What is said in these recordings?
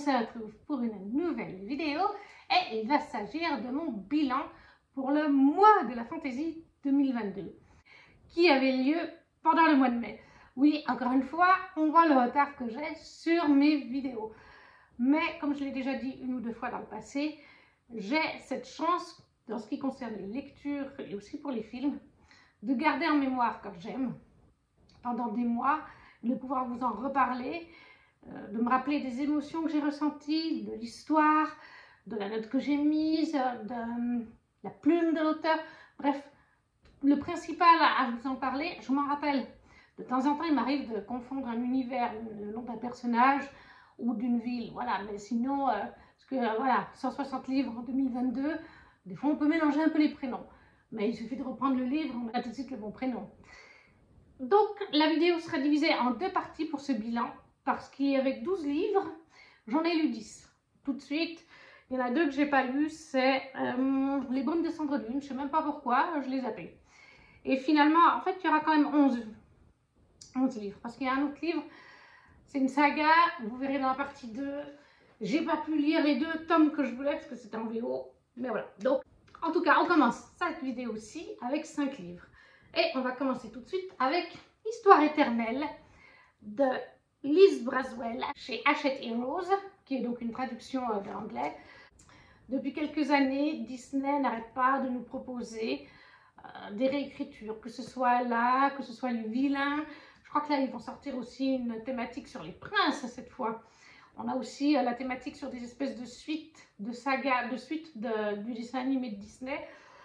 se retrouve pour une nouvelle vidéo et il va s'agir de mon bilan pour le mois de la fantaisie 2022 qui avait lieu pendant le mois de mai. Oui, encore une fois, on voit le retard que j'ai sur mes vidéos. Mais comme je l'ai déjà dit une ou deux fois dans le passé, j'ai cette chance, dans ce qui concerne les lectures et aussi pour les films, de garder en mémoire quand j'aime, pendant des mois, de pouvoir vous en reparler, de me rappeler des émotions que j'ai ressenties, de l'histoire, de la note que j'ai mise, de la plume de l'auteur. Bref, le principal à vous en parler, je m'en rappelle. De temps en temps, il m'arrive de confondre un univers, le nom d'un personnage ou d'une ville. Voilà, mais sinon, parce que voilà, 160 livres en 2022, des fois on peut mélanger un peu les prénoms. Mais il suffit de reprendre le livre, on a tout de suite le bon prénom. Donc, la vidéo sera divisée en deux parties pour ce bilan, parce qu'avec 12 livres, j'en ai lu 10. Tout de suite, il y en a deux que je n'ai pas lus, c'est Les Brumes de Cendre Lune, je ne sais même pas pourquoi, je les ai zappés. Et finalement, en fait, il y aura quand même 11 livres, parce qu'il y a un autre livre, c'est une saga, vous verrez dans la partie 2, j'ai pas pu lire les deux tomes que je voulais, parce que c'était en VO, mais voilà. Donc, en tout cas, on commence cette vidéo-ci avec 5 livres. Et on va commencer tout de suite avec Histoire éternelle de Liz Braswell chez Hachette Heroes, qui est donc une traduction de l'anglais. Depuis quelques années, Disney n'arrête pas de nous proposer des réécritures, que ce soit là, que ce soit les vilains. Je crois que là, ils vont sortir aussi une thématique sur les princes cette fois. On a aussi la thématique sur des espèces de suites, de sagas, de suites du dessin animé de Disney.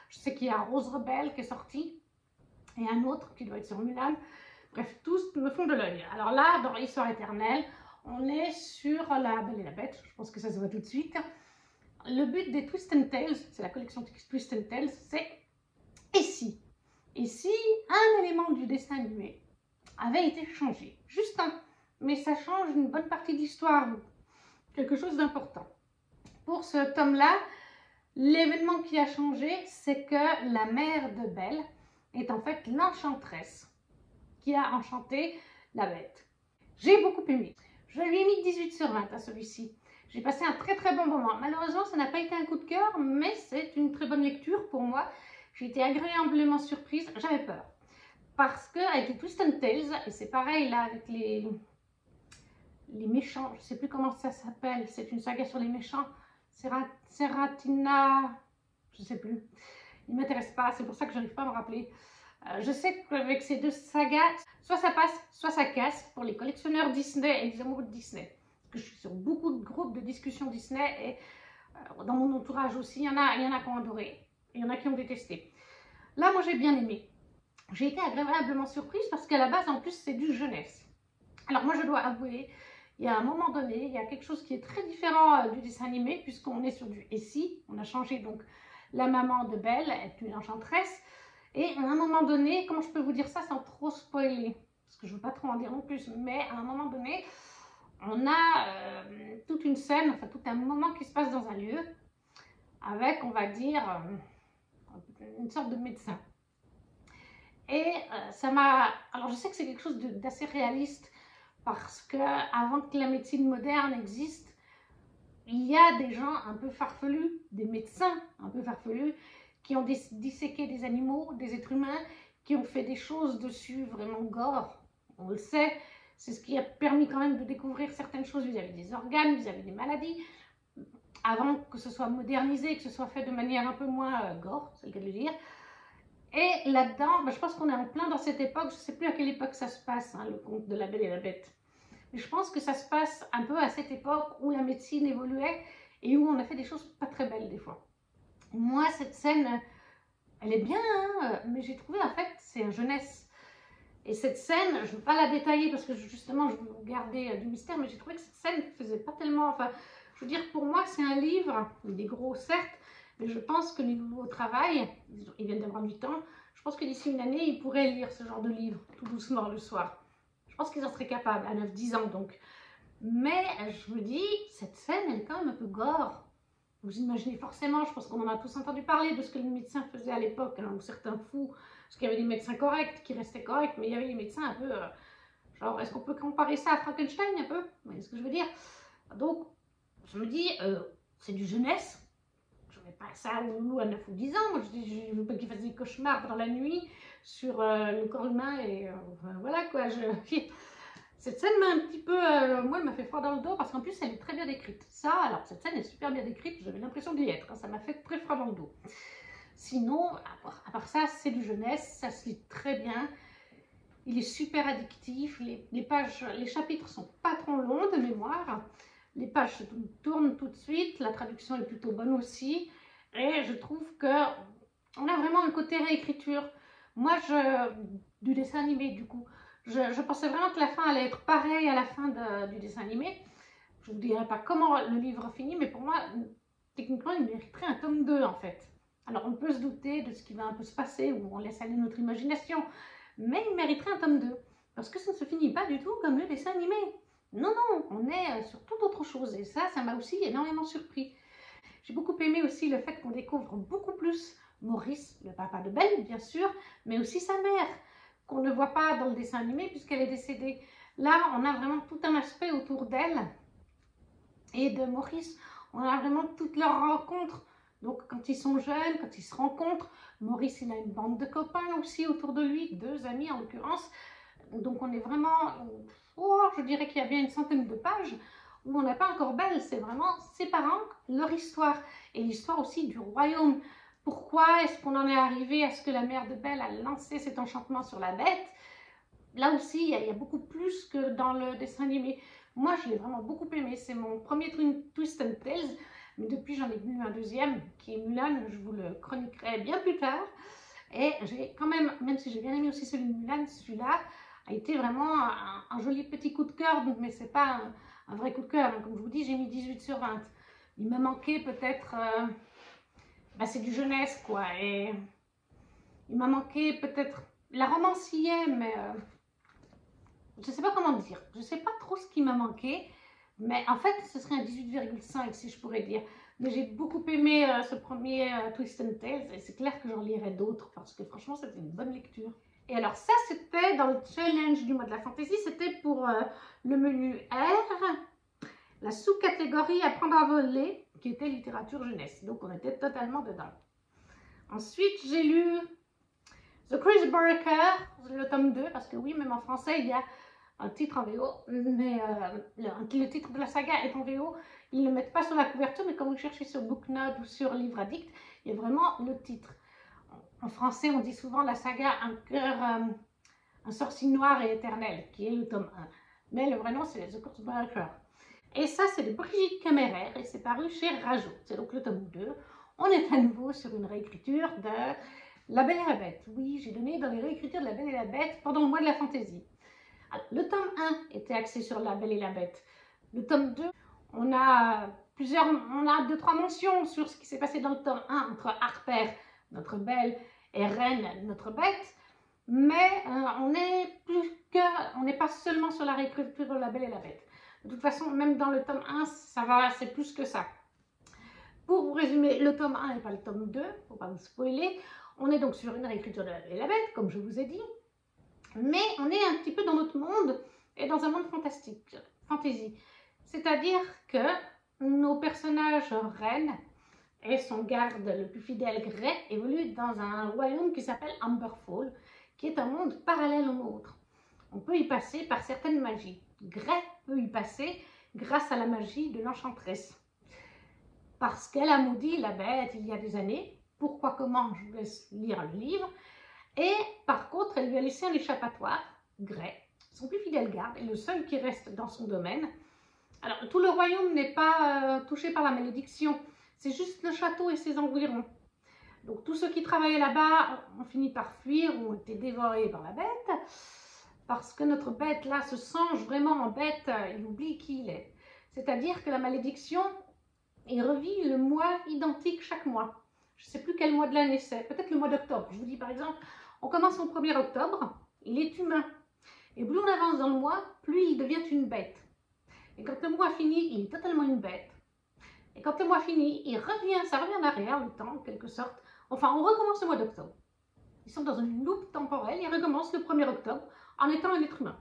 Je sais qu'il y a Rose Rebelle qui est sortie. Et un autre qui doit être sur Mulan. Bref, tous me font de l'œil. Alors là, dans Histoire éternelle, on est sur La Belle et la Bête. Je pense que ça se voit tout de suite. Le but des Twist and Tales, c'est la collection Twist and Tales, c'est et si un élément du dessin animé avait été changé, juste un, mais ça change une bonne partie de l'histoire, quelque chose d'important. Pour ce tome-là, l'événement qui a changé, c'est que la mère de Belle est en fait l'enchanteresse qui a enchanté la bête. J'ai beaucoup aimé. Je lui ai mis 18 sur 20 à celui-ci. J'ai passé un très bon moment. Malheureusement, ça n'a pas été un coup de cœur, mais c'est une très bonne lecture pour moi. J'ai été agréablement surprise. J'avais peur. Parce que avec les Twist and Tales, et c'est pareil là avec les méchants, je ne sais plus comment ça s'appelle, c'est une saga sur les méchants. Seratina, je ne sais plus. Il ne m'intéresse pas, c'est pour ça que je n'arrive pas à me rappeler. Je sais qu'avec ces deux sagas, soit ça passe, soit ça casse pour les collectionneurs Disney et les amoureux de Disney. Parce que je suis sur beaucoup de groupes de discussion Disney et dans mon entourage aussi, il y en a qui ont adoré, il y en a qui ont détesté. Là, moi j'ai bien aimé. J'ai été agréablement surprise parce qu'à la base, en plus, c'est du jeunesse. Alors moi, je dois avouer, il y a un moment donné, il y a quelque chose qui est très différent du dessin animé, puisqu'on est sur du « et si ». On a changé donc la maman de Belle, est une enchanteresse. Et à un moment donné, comment je peux vous dire ça sans trop spoiler, parce que je ne veux pas trop en dire non plus, mais à un moment donné, on a toute une scène, enfin tout un moment qui se passe dans un lieu, avec, on va dire, une sorte de médecin. Et ça m'a... Alors je sais que c'est quelque chose d'assez réaliste, parce qu'avant que la médecine moderne existe, il y a des gens un peu farfelus, des médecins un peu farfelus, qui ont disséqué des animaux, des êtres humains, qui ont fait des choses dessus vraiment gore. On le sait, c'est ce qui a permis quand même de découvrir certaines choses vis-à-vis des organes, vis-à-vis des maladies, avant que ce soit modernisé, que ce soit fait de manière un peu moins gore, c'est le cas de le dire. Et là-dedans, je pense qu'on est en plein dans cette époque, je ne sais plus à quelle époque ça se passe, hein, le conte de La Belle et la Bête. Mais je pense que ça se passe un peu à cette époque où la médecine évoluait et où on a fait des choses pas très belles des fois. Moi, cette scène, elle est bien, hein, mais j'ai trouvé, en fait, c'est un jeunesse. Et cette scène, je ne veux pas la détailler parce que justement, je veux garder du mystère, mais j'ai trouvé que cette scène ne faisait pas tellement... Enfin, je veux dire, pour moi, c'est un livre, il est gros, certes, mais je pense que niveau travail, ils viennent d'avoir 8 ans, je pense que d'ici une année, ils pourraient lire ce genre de livre, tout doucement, le soir. Je pense qu'ils en seraient capables, à 9-10 ans, donc. Mais, je me dis, cette scène, elle est quand même un peu gore. Vous imaginez forcément, je pense qu'on en a tous entendu parler de ce que les médecins faisaient à l'époque, hein, ou certains fous, parce qu'il y avait des médecins corrects qui restaient corrects, mais il y avait des médecins un peu, genre, est-ce qu'on peut comparer ça à Frankenstein un peu? Vous voyez ce que je veux dire? Donc, Je me dis, c'est du jeunesse. Je ne mets pas ça au loulou à 9 ou 10 ans. Moi, je veux pas qu'il fasse des cauchemars dans la nuit sur le corps humain. Et enfin, voilà quoi. Cette scène m'a un petit peu, moi, elle m'a fait froid dans le dos parce qu'en plus, elle est très bien décrite. Ça, alors, cette scène est super bien décrite. J'avais l'impression d'y être. Hein, ça m'a fait très froid dans le dos. Sinon, à part ça, c'est du jeunesse. Ça se lit très bien. Il est super addictif. Les chapitres sont pas trop longs de mémoire. Les pages se tournent tout de suite. La traduction est plutôt bonne aussi. Et je trouve qu'on a vraiment un côté réécriture. Moi, du dessin animé, du coup, je pensais vraiment que la fin allait être pareille à la fin du dessin animé. Je ne vous dirai pas comment le livre finit, mais pour moi, techniquement, il mériterait un tome 2, en fait. Alors, on peut se douter de ce qui va un peu se passer, ou on laisse aller notre imagination, mais il mériterait un tome 2, parce que ça ne se finit pas du tout comme le dessin animé. Non, non, on est sur toute autre chose, et ça m'a aussi énormément surpris. J'ai beaucoup aimé aussi le fait qu'on découvre beaucoup plus Maurice, le papa de Belle, bien sûr, mais aussi sa mère, qu'on ne voit pas dans le dessin animé puisqu'elle est décédée. Là, on a vraiment tout un aspect autour d'elle et de Maurice. On a vraiment toutes leurs rencontres. Donc, quand ils sont jeunes, quand ils se rencontrent, Maurice, il a une bande de copains aussi autour de lui, 2 amis en l'occurrence. Donc, on est vraiment, je dirais qu'il y a bien une centaine de pages où on n'a pas encore Belle. C'est vraiment ses parents, leur histoire et l'histoire aussi du royaume. Pourquoi est-ce qu'on en est arrivé à ce que la mère de Belle a lancé cet enchantement sur la bête? Là aussi, il y a beaucoup plus que dans le dessin animé. Moi, je l'ai vraiment beaucoup aimé. C'est mon premier Twist and Tales. Mais depuis, j'en ai vu un deuxième qui est Mulan. Je vous le chroniquerai bien plus tard. Et j'ai quand même si j'ai bien aimé aussi celui de Mulan, celui-là a été vraiment un joli petit coup de cœur. Mais c'est pas un vrai coup de cœur. Comme je vous dis, j'ai mis 18 sur 20. Il m'a manqué peut-être... c'est du jeunesse, quoi. Et il m'a manqué peut-être... La romance y est, mais... je ne sais pas comment dire. Je ne sais pas trop ce qui m'a manqué. Mais en fait, ce serait un 18,5 si je pourrais dire. Mais j'ai beaucoup aimé ce premier Twist and Tales. Et c'est clair que j'en lirai d'autres parce que franchement, c'était une bonne lecture. Et alors ça, c'était dans le challenge du mois de la fantaisie. C'était pour le menu R, la sous-catégorie apprendre à voler, qui était littérature jeunesse. Donc on était totalement dedans. Ensuite, j'ai lu The Chris Barker, le tome 2, parce que oui, même en français, il y a un titre en VO, mais le titre de la saga est en VO. Ils ne le mettent pas sur la couverture, mais quand vous cherchez sur Booknode ou sur Livre Addict, il y a vraiment le titre. En français, on dit souvent la saga Un sorcier noir et éternel, qui est le tome 1. Mais le vrai nom, c'est The Chris Barker. Et ça, c'est de Brigitte Caméraire et c'est paru chez Rajo. C'est donc le tome 2. On est à nouveau sur une réécriture de La Belle et la Bête. Oui, j'ai donné dans les réécritures de La Belle et la Bête pendant le mois de la fantaisie. Alors, le tome 1 était axé sur La Belle et la Bête. Le tome 2, on a 2-3 mentions sur ce qui s'est passé dans le tome 1 entre Harper, notre belle, et Reine, notre bête. Mais on n'est pas seulement sur la réécriture de La Belle et la Bête. De toute façon, même dans le tome 1, ça va, c'est plus que ça. Pour vous résumer, le tome 1 et pas le tome 2, pour ne pas vous spoiler, on est donc sur une réécriture de La Belle et la Bête, comme je vous ai dit. Mais on est un petit peu dans notre monde et dans un monde fantastique, fantasy. C'est-à-dire que nos personnages Reine et son garde le plus fidèle Grey évoluent dans un royaume qui s'appelle Amberfall, qui est un monde parallèle au nôtre. On peut y passer par certaines magies. Grey peut y passer grâce à la magie de l'enchanteresse. Parce qu'elle a maudit la bête il y a des années. Pourquoi, comment, je vous laisse lire le livre. Et par contre, elle lui a laissé un échappatoire, Grey, son plus fidèle garde, et le seul qui reste dans son domaine. Alors, tout le royaume n'est pas touché par la malédiction, c'est juste le château et ses environs. Donc, tous ceux qui travaillaient là-bas ont fini par fuir ou ont été dévorés par la bête, parce que notre bête, là, se change vraiment en bête, il oublie qui il est. C'est-à-dire que la malédiction, il revit le mois identique chaque mois. Je ne sais plus quel mois de l'année c'est, peut-être le mois d'octobre. Je vous dis par exemple, on commence au 1er octobre, il est humain. Et plus on avance dans le mois, plus il devient une bête. Et quand le mois finit, il est totalement une bête. Et quand le mois finit, ça revient en arrière, le temps, en quelque sorte. Enfin, on recommence le mois d'octobre. Ils sont dans une loupe temporelle, ils recommencent le 1er octobre en étant un être humain.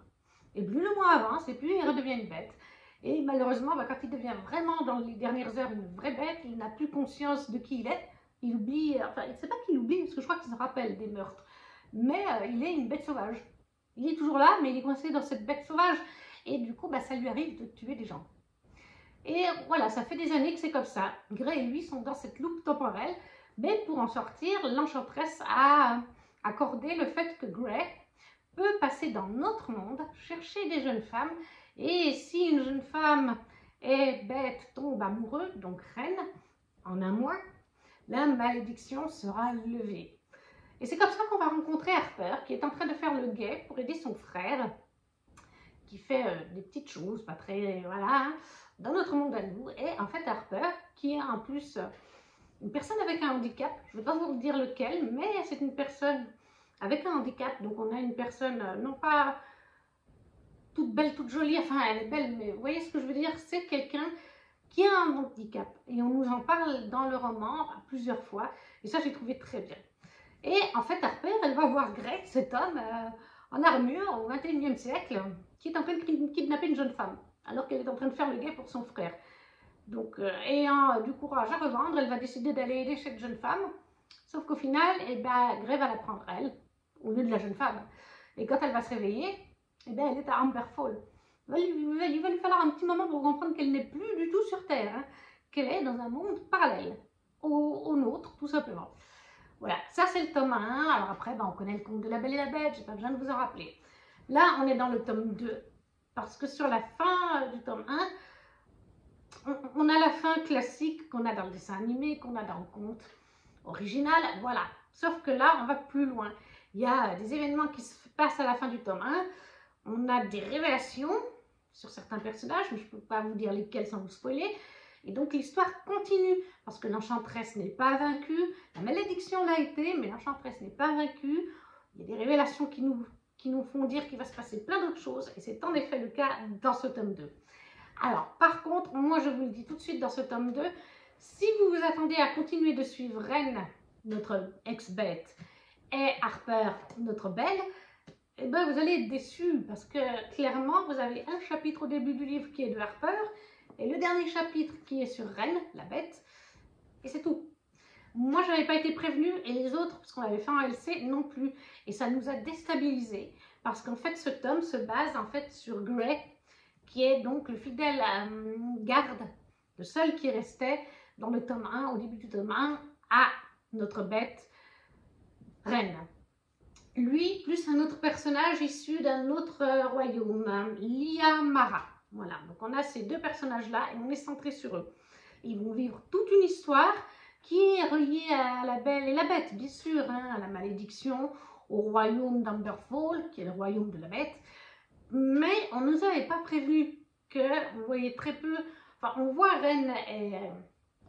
Et plus le mois avance, et plus il redevient une bête. Et malheureusement, quand il devient vraiment dans les dernières heures une vraie bête, il n'a plus conscience de qui il est. Il oublie, enfin, c'est pas qu'il oublie, parce que je crois qu'il se rappelle des meurtres, mais il est une bête sauvage. Il est toujours là, mais il est coincé dans cette bête sauvage, et du coup, ça lui arrive de tuer des gens. Et voilà, ça fait des années que c'est comme ça. Gray et lui sont dans cette loupe temporelle, mais pour en sortir, l'enchanteresse a accordé le fait que Gray peut passer dans notre monde, chercher des jeunes femmes, et si une jeune femme est bête, tombe amoureuse, donc reine, en un mois, la malédiction sera levée. Et c'est comme ça qu'on va rencontrer Harper, qui est en train de faire le guet pour aider son frère, qui fait des petites choses, pas très, voilà, dans notre monde à nous. Et en fait, Harper, qui est en plus une personne avec un handicap, je ne vais pas vous dire lequel, mais c'est une personne avec un handicap. Donc on a une personne, non pas toute belle, toute jolie, enfin elle est belle, mais vous voyez ce que je veux dire, c'est quelqu'un qui a un handicap. Et on nous en parle dans le roman plusieurs fois, et ça j'ai trouvé très bien. Et en fait, Harper, elle va voir Gray, cet homme en armure au 21e siècle, qui est en train de kidnapper une jeune femme, alors qu'elle est en train de faire le guet pour son frère. Donc, ayant du courage à revendre, elle va décider d'aller aider cette jeune femme, sauf qu'au final, Gray va la prendre, elle, au lieu de la jeune femme. Et quand elle va se réveiller, elle est à Amber Fall. Il va lui falloir un petit moment pour comprendre qu'elle n'est plus du tout sur Terre, hein, qu'elle est dans un monde parallèle au nôtre, tout simplement. Voilà, ça c'est le tome 1. Alors après, on connaît le conte de la Belle et la Bête, j'ai pas besoin de vous en rappeler. Là, on est dans le tome 2, parce que sur la fin du tome 1, on a la fin classique qu'on a dans le dessin animé, qu'on a dans le conte original, voilà. Sauf que là, on va plus loin. Il y a des événements qui se passent à la fin du tome 1, on a des révélations sur certains personnages, mais je ne peux pas vous dire lesquels sans vous spoiler. Et donc l'histoire continue, parce que l'enchanteresse n'est pas vaincue, la malédiction l'a été, mais l'enchanteresse n'est pas vaincue. Il y a des révélations qui nous font dire qu'il va se passer plein d'autres choses, et c'est en effet le cas dans ce tome 2. Alors, par contre, moi je vous le dis tout de suite dans ce tome 2, si vous vous attendez à continuer de suivre Reine, notre ex-bête, et Harper, notre belle, vous allez être déçus, parce que clairement, vous avez un chapitre au début du livre qui est de Harper, et le dernier chapitre qui est sur Reine, la bête, et c'est tout. Moi, je n'avais pas été prévenue, et les autres, parce qu'on l'avait fait en LC, non plus. Et ça nous a déstabilisés, parce qu'en fait, ce tome se base en fait sur Gray, qui est donc le fidèle garde, le seul qui restait dans le tome 1, au début du tome 1, à notre bête, Reine. Lui, plus un autre personnage issu d'un autre royaume, Liamara. Voilà, donc on a ces deux personnages-là et on est centré sur eux. Ils vont vivre toute une histoire qui est reliée à la Belle et la Bête, bien sûr, hein, à la malédiction, au royaume d'Amberfall, qui est le royaume de la Bête. Mais on ne nous avait pas prévenu que, vous voyez très peu, enfin on voit Reine et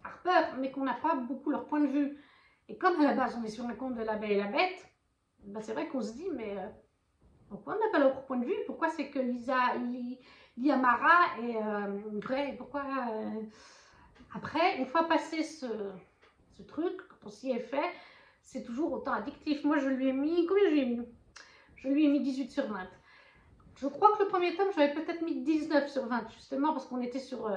Harper, mais qu'on n'a pas beaucoup leur point de vue. Et comme à la base on est sur un conte de la Belle et la Bête, c'est vrai qu'on se dit, mais pourquoi on n'a pas leur point de vue? Pourquoi c'est que Liamara et Gray, pourquoi après, une fois passé ce truc, quand on s'y est fait, c'est toujours autant addictif. Moi, je lui ai mis, combien je lui ai mis? Je lui ai mis 18 sur 20. Je crois que le premier tome, j'avais peut-être mis 19 sur 20, justement, parce qu'on était sur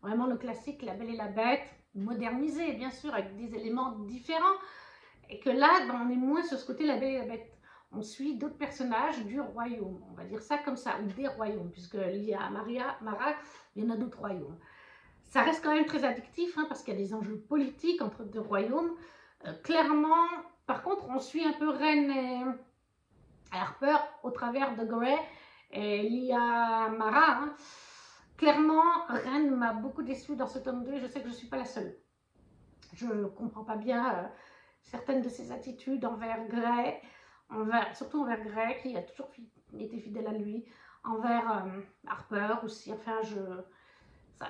vraiment le classique, La Belle et la Bête, modernisé, bien sûr, avec des éléments différents. Et que là, on est moins sur ce côté La Belle et la Bête. On suit d'autres personnages du royaume, on va dire ça comme ça, ou des royaumes, puisque il y a Mara, il y en a d'autres royaumes. Ça reste quand même très addictif, hein, parce qu'il y a des enjeux politiques entre deux royaumes. Clairement, par contre, on suit un peu Reine et Harper au travers de Gray et Liamara. Hein. Clairement, Reine m'a beaucoup déçue dans ce tome 2, je sais que je ne suis pas la seule. Je ne comprends pas bien certaines de ses attitudes envers Gray, surtout envers Gray, qui a toujours été fidèle à lui, envers Harper aussi, enfin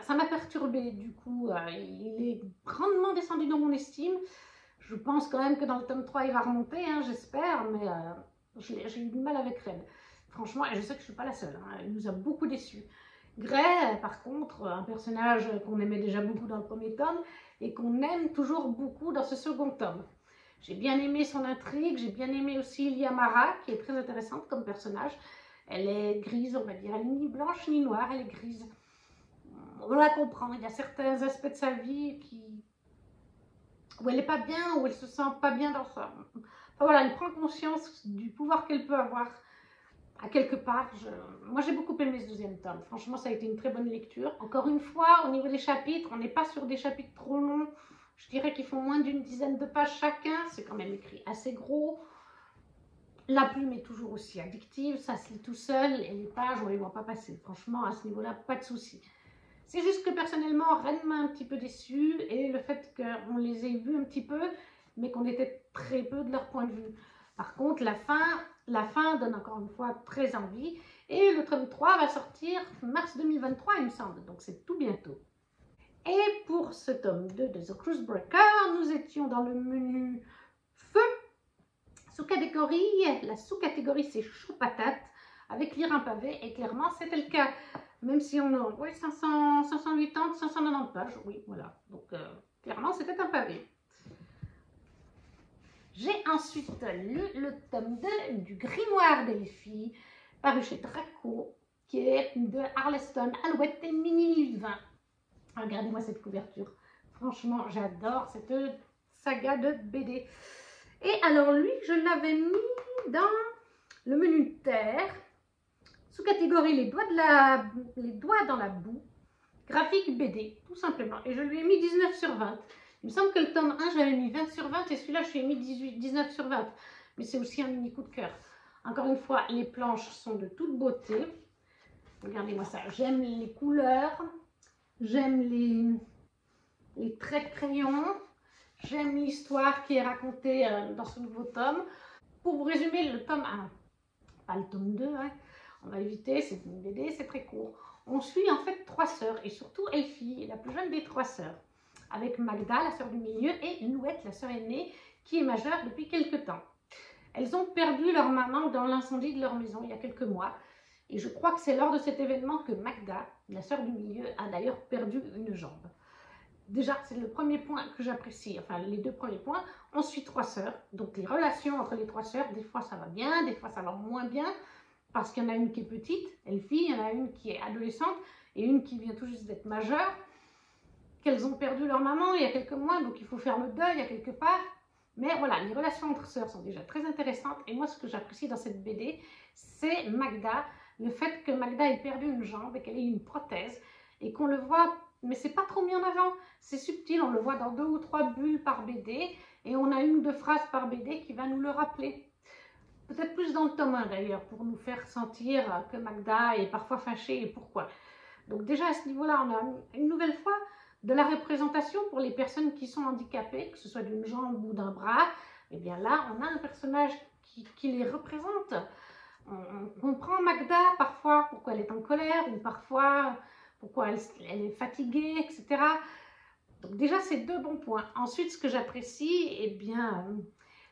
ça m'a perturbée, du coup, il est grandement descendu dans mon estime. Je pense quand même que dans le tome 3 il va remonter, hein, j'espère, mais j'ai eu du mal avec Reine, franchement, et je sais que je ne suis pas la seule, hein, il nous a beaucoup déçus. Gray, par contre, un personnage qu'on aimait déjà beaucoup dans le premier tome, et qu'on aime toujours beaucoup dans ce second tome. J'ai bien aimé son intrigue, j'ai bien aimé aussi Liamara, qui est très intéressante comme personnage. Elle est grise, on va dire, elle n'est ni blanche ni noire, elle est grise. on la comprend, il y a certains aspects de sa vie où elle n'est pas bien, où elle se sent pas bien dans ça. Enfin voilà, elle prend conscience du pouvoir qu'elle peut avoir à quelque part. Moi j'ai beaucoup aimé ce deuxième tome, franchement ça a été une très bonne lecture. Encore une fois, au niveau des chapitres, on n'est pas sur des chapitres trop longs, je dirais qu'ils font moins d'une dizaine de pages chacun, c'est quand même écrit assez gros. La plume est toujours aussi addictive, ça se lit tout seul, et les pages on ne les voit pas passer, franchement à ce niveau-là, pas de souci. C'est juste que personnellement, Rennes m'a un petit peu déçue, et le fait qu'on les ait vus un petit peu, mais qu'on était très peu de leur point de vue. Par contre, la fin donne encore une fois très envie, et le tome 3 va sortir mars 2023, il me semble, donc c'est tout bientôt. Et pour ce tome 2 de The Cruise Breaker, nous étions dans le menu feu, sous-catégorie, la sous-catégorie c'est chaud patate, avec lire un pavé, et clairement c'était le cas. Même si on a 580, 590 pages, oui, voilà. Donc, clairement, c'était un pavé. J'ai ensuite lu le tome 2 du Grimoire d'Elfie, paru chez Draco, qui est de Arleston, Alouette et Mini 20. Regardez-moi cette couverture. Franchement, j'adore cette saga de BD. Et alors, lui, je l'avais mis dans le menu terre. Sous-catégorie les doigts dans la boue, graphique BD, tout simplement. Et je lui ai mis 19 sur 20. Il me semble que le tome 1, j'avais mis 20 sur 20 et celui-là, je lui ai mis 19 sur 20. Mais c'est aussi un mini coup de cœur. Encore une fois, les planches sont de toute beauté. Regardez-moi ça. J'aime les couleurs, j'aime les traits de crayon, j'aime l'histoire qui est racontée dans ce nouveau tome. Pour vous résumer, le tome 1, pas le tome 2, hein. On va éviter, c'est une BD, c'est très court. On suit en fait 3 sœurs, et surtout Elfie, la plus jeune des 3 sœurs, avec Magda, la sœur du milieu, et Louette, la sœur aînée, qui est majeure depuis quelques temps. Elles ont perdu leur maman dans l'incendie de leur maison il y a quelques mois, et je crois que c'est lors de cet événement que Magda, la sœur du milieu, a d'ailleurs perdu une jambe. Déjà, c'est le premier point que j'apprécie, enfin les 2 premiers points. On suit 3 sœurs, donc les relations entre les 3 sœurs, des fois ça va bien, des fois ça va moins bien, parce qu'il y en a une qui est petite, Elfie, il y en a une qui est adolescente et une qui vient tout juste d'être majeure, qu'elles ont perdu leur maman il y a quelques mois, donc il faut faire le deuil à quelque part. Mais voilà, les relations entre sœurs sont déjà très intéressantes, et moi ce que j'apprécie dans cette BD, c'est Magda, le fait que Magda ait perdu une jambe et qu'elle ait une prothèse, et qu'on le voit, mais c'est pas trop mis en avant, c'est subtil, on le voit dans 2 ou 3 bulles par BD, et on a 1 ou 2 phrases par BD qui va nous le rappeler. Peut-être plus dans le tome 1 d'ailleurs, pour nous faire sentir que Magda est parfois fâchée et pourquoi. Donc déjà à ce niveau-là, on a une nouvelle fois de la représentation pour les personnes qui sont handicapées, que ce soit d'une jambe ou d'un bras. Et bien là, on a un personnage qui les représente. On comprend Magda parfois, pourquoi elle est en colère, ou parfois pourquoi elle est fatiguée, etc. Donc déjà, c'est 2 bons points. Ensuite, ce que j'apprécie, eh bien,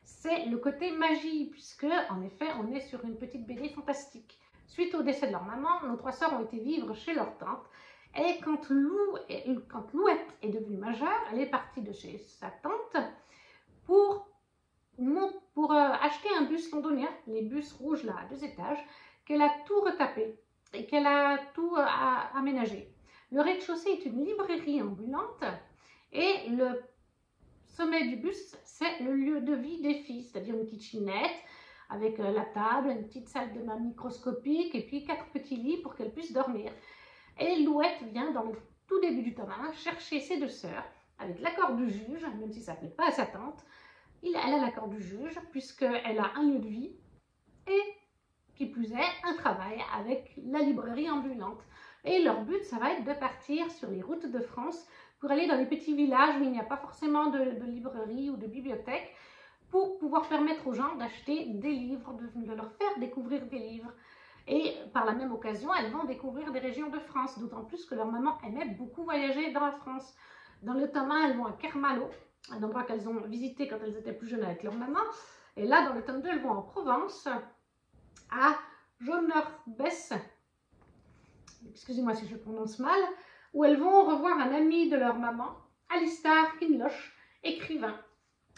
c'est le côté magie, puisque, en effet, on est sur une petite BD fantastique. Suite au décès de leur maman, nos 3 sœurs ont été vivre chez leur tante, et quand Louette est devenue majeure, elle est partie de chez sa tante pour acheter un bus londonien, les bus rouges là, à 2 étages, qu'elle a tout retapé, et qu'elle a tout aménagé. Le rez-de-chaussée est une librairie ambulante, et le sommet du bus, c'est le lieu de vie des filles, c'est-à-dire une kitchenette avec la table, une petite salle de bain microscopique et puis 4 petits lits pour qu'elles puissent dormir. Et Louette vient dans le tout début du tome 1 chercher ses 2 sœurs avec l'accord du juge, même si ça ne plaît pas à sa tante. Elle a l'accord du juge puisqu'elle a un lieu de vie et, qui plus est, un travail avec la librairie ambulante. Et leur but, ça va être de partir sur les routes de France pour aller dans les petits villages où il n'y a pas forcément de librairie ou de bibliothèque, pour pouvoir permettre aux gens d'acheter des livres, de leur faire découvrir des livres. Et par la même occasion, elles vont découvrir des régions de France, d'autant plus que leur maman aimait beaucoup voyager dans la France. Dans le tome 1, elles vont à Kermalo, un endroit qu'elles ont visité quand elles étaient plus jeunes avec leur maman. Et là, dans le tome 2, elles vont en Provence, à Jonerbès, excusez-moi si je prononce mal, où elles vont revoir un ami de leur maman, Alistair Kinloch, écrivain.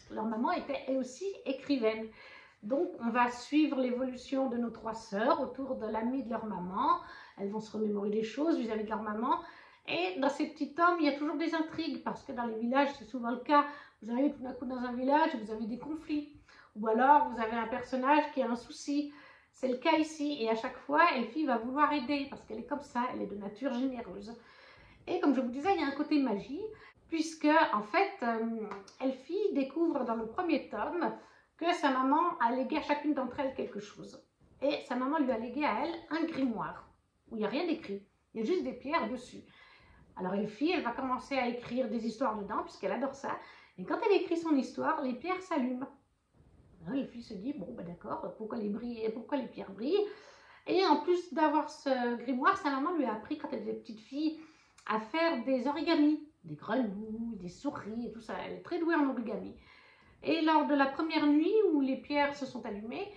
Leur maman était elle aussi écrivaine. Donc on va suivre l'évolution de nos 3 sœurs autour de l'ami de leur maman. Elles vont se remémorer des choses vis-à-vis de leur maman. Et dans ces petits tomes, il y a toujours des intrigues, parce que dans les villages, c'est souvent le cas. Vous arrivez tout d'un coup dans un village, vous avez des conflits. Ou alors, vous avez un personnage qui a un souci. C'est le cas ici. Et à chaque fois, Elfie va vouloir aider, parce qu'elle est comme ça, elle est de nature généreuse. Et comme je vous disais, il y a un côté magie, puisque, en fait, Elfie découvre dans le premier tome que sa maman a légué à chacune d'entre elles quelque chose. Et sa maman lui a légué à elle un grimoire, où il n'y a rien d'écrit. Il y a juste des pierres dessus. Alors Elfie, elle va commencer à écrire des histoires dedans, puisqu'elle adore ça. Et quand elle écrit son histoire, les pierres s'allument. Elfie se dit, bon, ben d'accord, pourquoi les pierres brillent? Et en plus d'avoir ce grimoire, sa maman lui a appris, quand elle était petite fille, à faire des origamis, des grenouilles, des souris et tout ça. Elle est très douée en origami. Et lors de la première nuit où les pierres se sont allumées,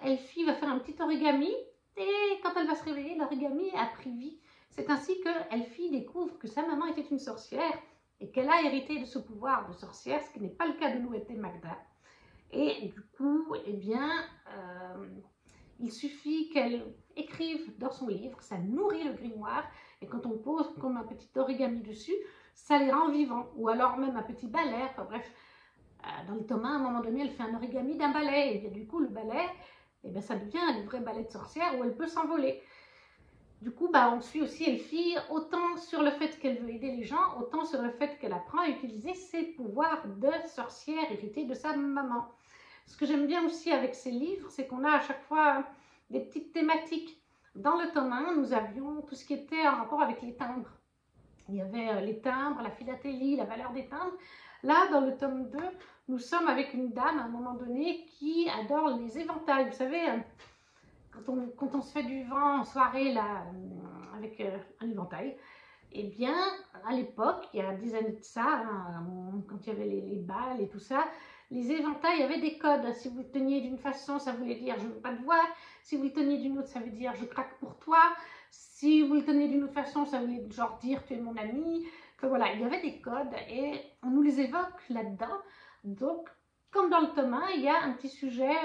Elfie va faire un petit origami, et quand elle va se réveiller, l'origami a pris vie. C'est ainsi que Elfie découvre que sa maman était une sorcière et qu'elle a hérité de ce pouvoir de sorcière, ce qui n'est pas le cas de Louette et Magda. Et du coup, eh bien, il suffit qu'elle écrive dans son livre, ça nourrit le grimoire, et quand on pose comme un petit origami dessus, ça les rend vivants, ou alors même un petit balai, enfin bref. Dans le tome 1, à un moment donné, elle fait un origami d'un balai, et bien, du coup, le balai, eh bien, ça devient un vrai balai de sorcière où elle peut s'envoler. Du coup, on suit aussi Elfie autant sur le fait qu'elle veut aider les gens, autant sur le fait qu'elle apprend à utiliser ses pouvoirs de sorcière hérités de sa maman. Ce que j'aime bien aussi avec ces livres, c'est qu'on a à chaque fois des petites thématiques. Dans le tome 1, nous avions tout ce qui était en rapport avec les timbres. Il y avait les timbres, la philatélie, la valeur des timbres. Là, dans le tome 2, nous sommes avec une dame, à un moment donné, qui adore les éventails. Vous savez, quand on se fait du vent en soirée, là, avec un éventail, eh bien, à l'époque, il y a des années de ça, quand il y avait les balles et tout ça, les éventails avaient des codes. Si vous le teniez d'une façon, ça voulait dire « je ne veux pas te voir ». Si vous le teniez d'une autre, ça veut dire « je craque pour toi ». Si vous le teniez d'une autre façon, ça voulait genre dire « tu es mon ami ». Enfin voilà, il y avait des codes et on nous les évoque là-dedans. Donc, comme dans le tome 1, il y a un petit sujet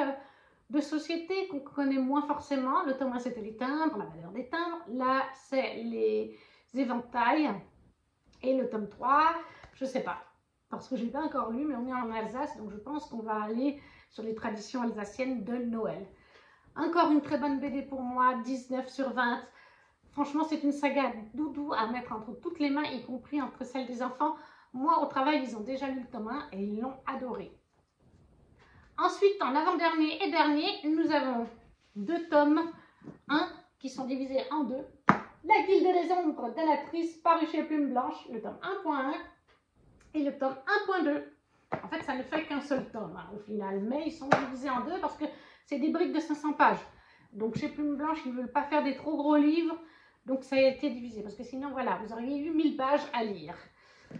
de société qu'on connaît moins forcément. Le tome 1, c'était les timbres, la valeur des timbres. Là, c'est les éventails. Et le tome 3, je ne sais pas, parce que je n'ai pas encore lu, mais on est en Alsace, donc je pense qu'on va aller sur les traditions alsaciennes de Noël. Encore une très bonne BD pour moi, 19 sur 20. Franchement, c'est une saga doudou à mettre entre toutes les mains, y compris entre celles des enfants. Moi, au travail, ils ont déjà lu le tome 1 et ils l'ont adoré. Ensuite, en avant-dernier et dernier, nous avons 2 tomes, 1 qui sont divisés en 2. La Guilde des Ombres d'Anatrice, paru chez Plume Blanche, le tome 1.1 et le tome 1.2. En fait, ça ne fait qu'un seul tome au final, mais ils sont divisés en 2 parce que c'est des briques de 500 pages. Donc chez Plume Blanche, ils ne veulent pas faire des trop gros livres, donc ça a été divisé. Parce que sinon, voilà, vous auriez eu 1000 pages à lire.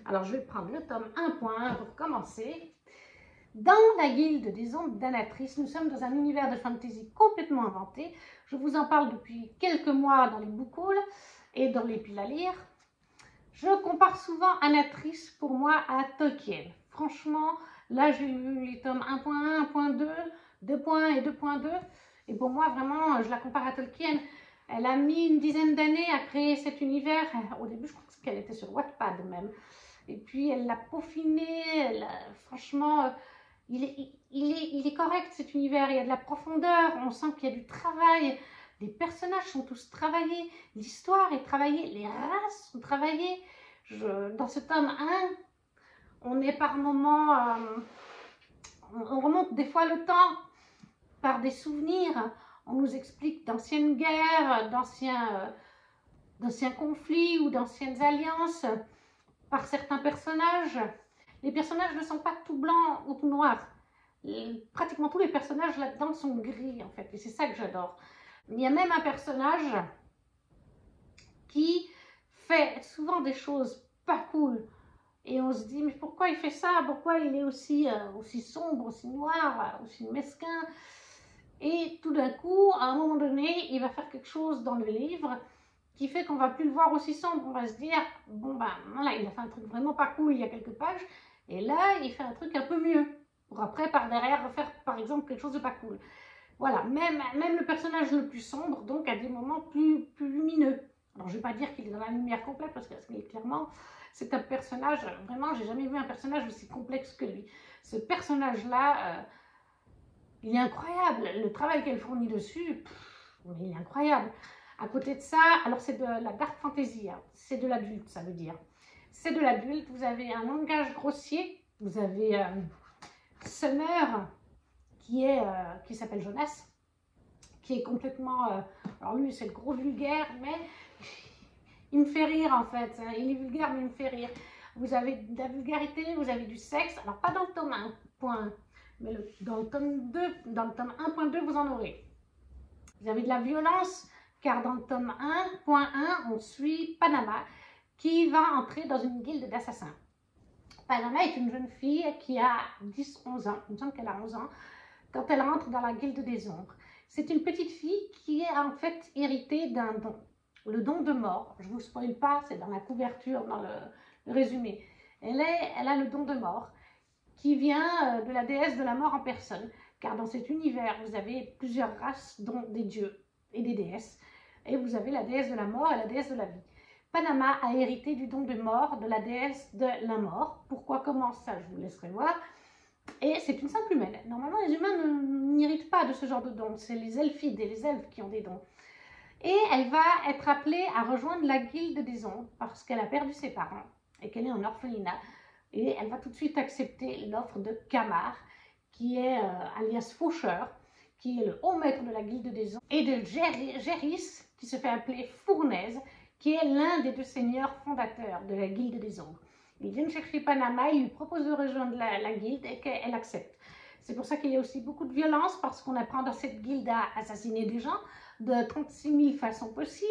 Alors, je vais prendre le tome 1.1 pour commencer. Dans la Guilde des Ombres d'Anatrice, nous sommes dans un univers de fantasy complètement inventé. Je vous en parle depuis quelques mois dans les book hauls et dans les piles à lire. Je compare souvent Anatrice pour moi à Tolkien. Franchement, là j'ai lu les tomes 1.1, 1.2, 2.1 et 2.2. Et pour moi, vraiment, je la compare à Tolkien. Elle a mis une dizaine d'années à créer cet univers. Au début, je crois qu'elle était sur Wattpad même. Et puis, elle l'a peaufiné. Franchement, il est correct cet univers. Il y a de la profondeur. On sent qu'il y a du travail. Les personnages sont tous travaillés. L'histoire est travaillée. Les races sont travaillées. Dans ce tome 1, on est par moments... on remonte des fois le temps par des souvenirs. On nous explique d'anciennes guerres, d'anciens conflits ou d'anciennes alliances par certains personnages. Les personnages ne sont pas tout blancs ou tout noirs. Pratiquement tous les personnages là-dedans sont gris en fait, et c'est ça que j'adore. Il y a même un personnage qui fait souvent des choses pas cool. Et on se dit, mais pourquoi il fait ça? Pourquoi il est aussi sombre, aussi noir, aussi mesquin? Et tout d'un coup, à un moment donné, il va faire quelque chose dans le livre qui fait qu'on ne va plus le voir aussi sombre. On va se dire, bon ben voilà, il a fait un truc vraiment pas cool il y a quelques pages, et là, il fait un truc un peu mieux. Pour après, par derrière, refaire par exemple quelque chose de pas cool. Voilà, même le personnage le plus sombre, donc à des moments plus lumineux. Alors, je ne vais pas dire qu'il est dans la lumière complète, parce que clairement, c'est un personnage, vraiment, j'ai jamais vu un personnage aussi complexe que lui. Ce personnage-là, il est incroyable. Le travail qu'elle fournit dessus, mais il est incroyable. À côté de ça, alors c'est de la dark fantasy, hein. C'est de l'adulte, ça veut dire. C'est de l'adulte, vous avez un langage grossier, vous avez Summer, qui s'appelle Jonas, qui est complètement... alors lui, c'est le gros vulgaire, mais il me fait rire en fait. Il est vulgaire, mais il me fait rire. Vous avez de la vulgarité, vous avez du sexe, alors pas dans le tome 1.1, mais dans le tome 2, dans le tome 1.2, vous en aurez. Vous avez de la violence, car dans le tome 1.1, on suit Panama, qui va entrer dans une guilde d'assassins. Panama est une jeune fille qui a 10-11 ans, il me semble qu'elle a 11 ans, quand elle rentre dans la guilde des ombres. C'est une petite fille qui est en fait héritée d'un don, le don de mort. Je ne vous spoil pas, c'est dans la couverture, dans le résumé. Elle a le don de mort qui vient de la déesse de la mort en personne, car dans cet univers, vous avez plusieurs races, dont des dieux et des déesses, et vous avez la déesse de la mort et la déesse de la vie. Panama a hérité du don de mort de la déesse de la mort. Pourquoi, comment, ça, je vous laisserai voir. Et c'est une simple humaine. Normalement, les humains n'héritent pas de ce genre de dons. C'est les elfides et les elfes qui ont des dons. Et elle va être appelée à rejoindre la guilde des ombres parce qu'elle a perdu ses parents et qu'elle est en orphelinat. Et elle va tout de suite accepter l'offre de Kamar, qui est alias Faucheur, qui est le haut maître de la guilde des ombres, et de Géris, qui se fait appeler Fournaise, qui est l'un des deux seigneurs fondateurs de la guilde des ombres. Ils viennent chercher Panama, ils lui proposent de rejoindre la guilde et qu'elle accepte. C'est pour ça qu'il y a aussi beaucoup de violence, parce qu'on apprend dans cette guilde à assassiner des gens de 36 000 façons possibles.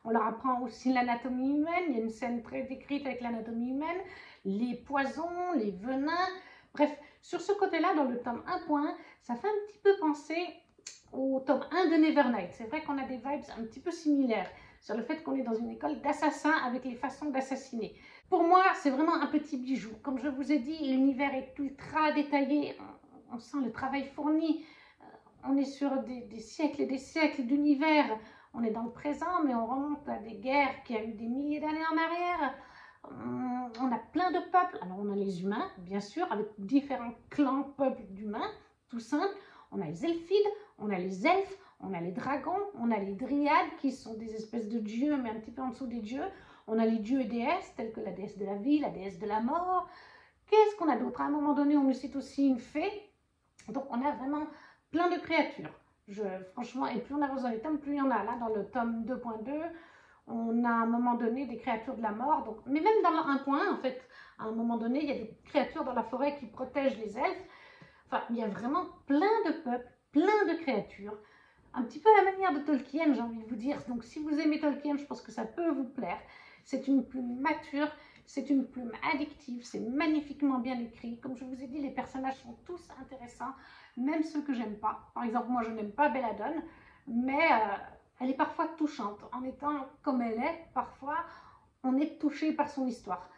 On leur apprend aussi l'anatomie humaine, il y a une scène très décrite avec l'anatomie humaine, les poisons, les venins, bref, sur ce côté-là, dans le tome 1.1, ça fait un petit peu penser au tome 1 de Nevernight. C'est vrai qu'on a des vibes un petit peu similaires sur le fait qu'on est dans une école d'assassins avec les façons d'assassiner. Pour moi, c'est vraiment un petit bijou. Comme je vous ai dit, l'univers est ultra détaillé, on sent le travail fourni, on est sur des siècles et des siècles d'univers, on est dans le présent, mais on remonte à des guerres qui ont eu des milliers d'années en arrière. On a plein de peuples, alors on a les humains, bien sûr, avec différents clans, peuples d'humains, tout simple. On a les elfides, on a les elfes, on a les dragons, on a les dryades qui sont des espèces de dieux, mais un petit peu en dessous des dieux. On a les dieux et déesses, tels que la déesse de la vie, la déesse de la mort. Qu'est-ce qu'on a d'autre? À un moment donné, on nous cite aussi une fée. Donc on a vraiment plein de créatures. Franchement, et plus on avance dans les tomes, plus il y en a. Là, dans le tome 2.2, on a à un moment donné des créatures de la mort. Donc, mais même dans le 1.1, en fait, à un moment donné, il y a des créatures dans la forêt qui protègent les elfes. Enfin, il y a vraiment plein de peuples, plein de créatures. Un petit peu à la manière de Tolkien, j'ai envie de vous dire. Donc, si vous aimez Tolkien, je pense que ça peut vous plaire. C'est une plume mature, c'est une plume addictive, c'est magnifiquement bien écrit. Comme je vous ai dit, les personnages sont tous intéressants, même ceux que j'aime pas. Par exemple, moi, je n'aime pas Belladone, mais elle est parfois touchante. En étant comme elle est, parfois, on est touché par son histoire.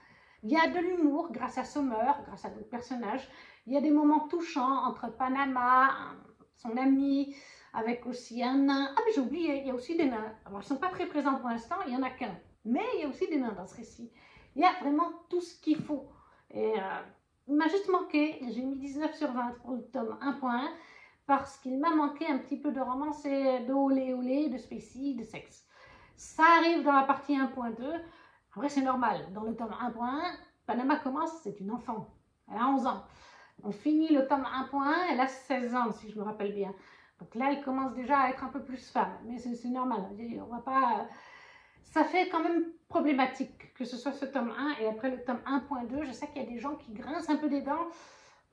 Il y a de l'humour grâce à Summer, grâce à d'autres personnages. Il y a des moments touchants entre Panama, son ami, avec aussi un nain. Ah, mais j'ai oublié, il y a aussi des nains. Alors, ils ne sont pas très présents pour l'instant, il n'y en a qu'un. Mais il y a aussi des nains dans ce récit. Il y a vraiment tout ce qu'il faut. Et il m'a juste manqué. J'ai mis 19 sur 20 pour le tome 1.1 parce qu'il m'a manqué un petit peu de romance et de olé olé, de spécie, de sexe. Ça arrive dans la partie 1.2. En vrai, c'est normal. Dans le tome 1.1, Panama commence, c'est une enfant. Elle a 11 ans. On finit le tome 1.1, elle a 16 ans, si je me rappelle bien. Donc là, elle commence déjà à être un peu plus femme. Mais c'est normal. On va pas... Ça fait quand même problématique que ce soit ce tome 1 et après le tome 1.2. Je sais qu'il y a des gens qui grincent un peu des dents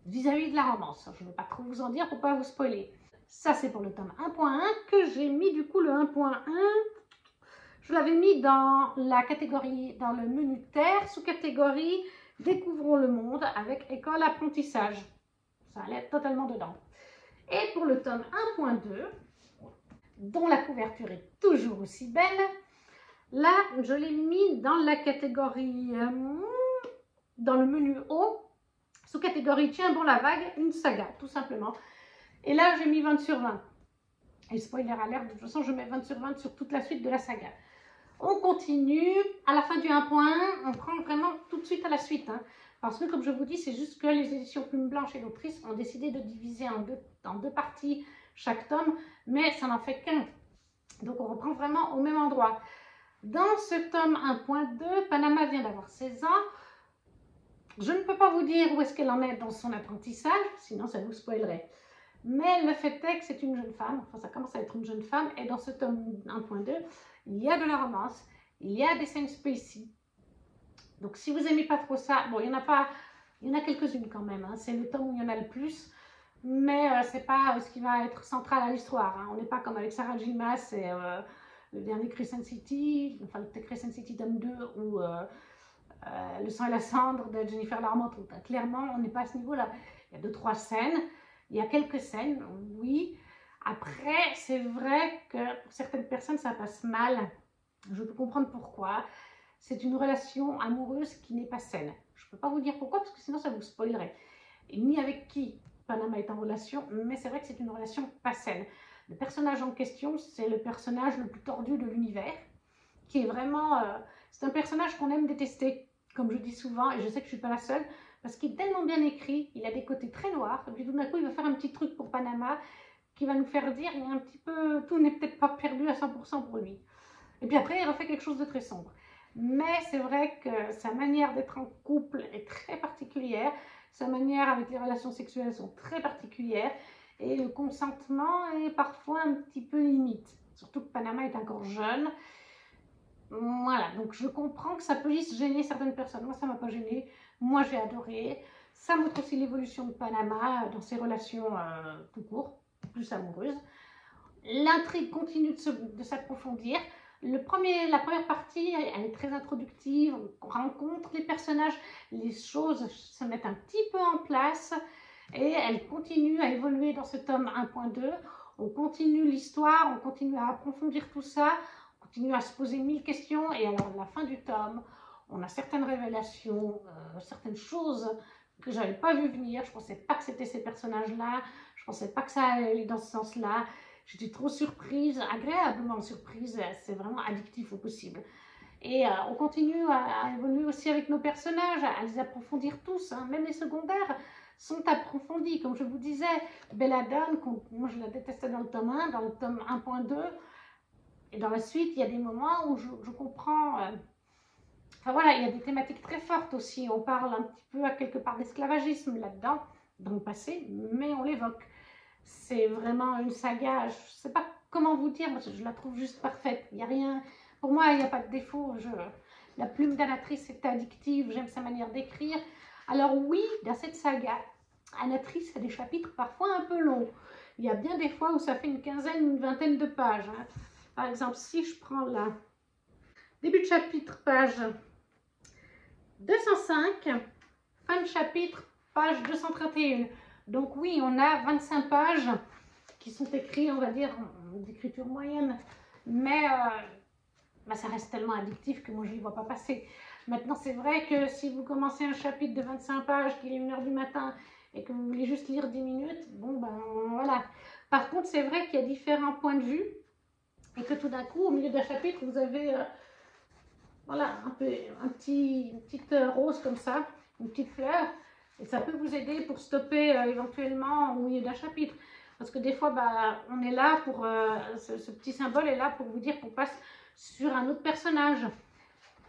vis-à-vis de la romance. Je ne vais pas trop vous en dire pour ne pas vous spoiler. Ça, c'est pour le tome 1.1 que j'ai mis du coup le 1.1. Je l'avais mis dans la catégorie, dans le menu terre, sous-catégorie Découvrons le monde avec école apprentissage. Ça allait totalement dedans. Et pour le tome 1.2, dont la couverture est toujours aussi belle, là, je l'ai mis dans la catégorie, dans le menu haut, sous-catégorie Tiens bon la vague, une saga, tout simplement. Et là, j'ai mis 20 sur 20. Et spoiler alert, de toute façon, je mets 20 sur 20 sur toute la suite de la saga. On continue. À la fin du 1.1, on prend vraiment tout de suite à la suite. Hein, parce que, comme je vous dis, c'est juste que les éditions Plume Blanche et l'autrice ont décidé de diviser en deux parties chaque tome, mais ça n'en fait qu'un. Donc, on reprend vraiment au même endroit. Dans ce tome 1.2, Panama vient d'avoir 16 ans. Je ne peux pas vous dire où est-ce qu'elle en est dans son apprentissage, sinon ça vous spoilerait. Mais le fait est que c'est une jeune femme, enfin ça commence à être une jeune femme, et dans ce tome 1.2, il y a de la romance, il y a des scènes spacey. Donc si vous n'aimez pas trop ça, bon, il y en a quelques-unes quand même, hein, c'est le tome où il y en a le plus, mais c'est pas ce qui va être central à l'histoire. Hein. On n'est pas comme avec Sarah J. Maas et le dernier Crescent City, enfin le Crescent City tome 2 ou Le sang et la cendre de Jennifer Larmont. Clairement, on n'est pas à ce niveau-là. Il y a 2-3 scènes, il y a quelques scènes, oui. Après, c'est vrai que pour certaines personnes, ça passe mal. Je peux comprendre pourquoi. C'est une relation amoureuse qui n'est pas saine. Je ne peux pas vous dire pourquoi, parce que sinon ça vous spoilerait. Et ni avec qui Panama est en relation, mais c'est vrai que c'est une relation pas saine. Le personnage en question, c'est le personnage le plus tordu de l'univers, qui est vraiment... c'est un personnage qu'on aime détester, comme je dis souvent, et je sais que je ne suis pas la seule, parce qu'il est tellement bien écrit, il a des côtés très noirs, et puis tout d'un coup, il va faire un petit truc pour Panama, qui va nous faire dire, il y a un petit peu... Tout n'est peut-être pas perdu à 100% pour lui. Et puis après, il refait quelque chose de très sombre. Mais c'est vrai que sa manière d'être en couple est très particulière, sa manière avec les relations sexuelles sont très particulières, et le consentement est parfois un petit peu limite. Surtout que Panama est encore jeune. Voilà, donc je comprends que ça peut gêner certaines personnes. Moi, ça ne m'a pas gêné. Moi, j'ai adoré. Ça montre aussi l'évolution de Panama dans ses relations tout court, plus amoureuses. L'intrigue continue de s'approfondir. La première partie, elle est très introductive, on rencontre les personnages, les choses se mettent un petit peu en place et elle continue à évoluer dans ce tome 1.2. On continue l'histoire, on continue à approfondir tout ça, on continue à se poser 1000 questions et alors à la fin du tome, on a certaines révélations, certaines choses que je n'avais pas vu venir. Je ne pensais pas que c'était ces personnages-là, je ne pensais pas que ça allait aller dans ce sens-là. J'étais trop surprise, agréablement surprise, c'est vraiment addictif au possible. Et on continue à évoluer aussi avec nos personnages, à les approfondir tous, hein. Même les secondaires sont approfondis. Comme je vous disais, Belladone, moi je la détestais dans le tome 1, dans le tome 1.2, et dans la suite, il y a des moments où je comprends... enfin voilà, il y a des thématiques très fortes aussi. On parle un petit peu à quelque part d'esclavagisme là-dedans, dans le passé, mais on l'évoque. C'est vraiment une saga, je ne sais pas comment vous dire, moi je la trouve juste parfaite. Il n'y a rien, pour moi il n'y a pas de défaut. La plume d'Anatrice est addictive, j'aime sa manière d'écrire. Alors oui, dans cette saga, Anatrice a des chapitres parfois un peu longs. Il y a bien des fois où ça fait une quinzaine, une vingtaine de pages. Hein. Par exemple, si je prends là, début de chapitre, page 205, fin de chapitre, page 231. Donc oui, on a 25 pages qui sont écrites, on va dire, d'écriture moyenne. Mais ça reste tellement addictif que moi, je ne les vois pas passer. Maintenant, c'est vrai que si vous commencez un chapitre de 25 pages, qu'il est 1h du matin, et que vous voulez juste lire 10 minutes, bon, ben voilà. Par contre, c'est vrai qu'il y a différents points de vue, et que tout d'un coup, au milieu d'un chapitre, vous avez, voilà, une petite rose comme ça, une petite fleur. Et ça peut vous aider pour stopper éventuellement au milieu d'un chapitre. Parce que des fois, bah, on est là pour... ce petit symbole est là pour vous dire qu'on passe sur un autre personnage.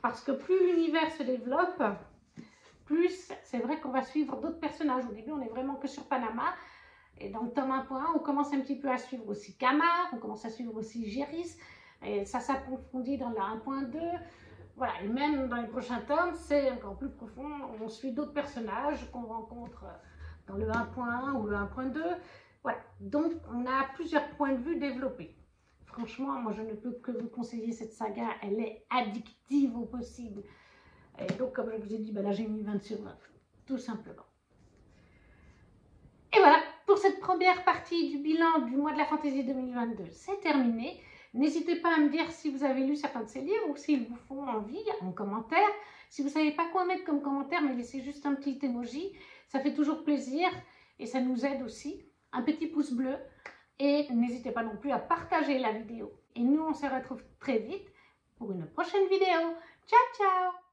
Parce que plus l'univers se développe, plus c'est vrai qu'on va suivre d'autres personnages. Au début, on est vraiment que sur Panama. Et dans le tome 1.1, on commence un petit peu à suivre aussi Kamar, on commence à suivre aussi Géris. Et ça s'approfondit dans la 1.2. Voilà, et même dans les prochains tomes, c'est encore plus profond. On suit d'autres personnages qu'on rencontre dans le 1.1 ou le 1.2. Voilà, donc on a plusieurs points de vue développés. Franchement, moi je ne peux que vous conseiller cette saga, elle est addictive au possible. Et donc, comme je vous ai dit, ben là j'ai mis 20 sur 20, tout simplement. Et voilà, pour cette première partie du bilan du mois de la fantaisie 2022, c'est terminé. N'hésitez pas à me dire si vous avez lu certains de ces livres ou s'ils vous font envie en commentaire. Si vous ne savez pas quoi mettre comme commentaire, mais laissez juste un petit emoji. Ça fait toujours plaisir et ça nous aide aussi. Un petit pouce bleu et n'hésitez pas non plus à partager la vidéo. Et nous, on se retrouve très vite pour une prochaine vidéo. Ciao, ciao!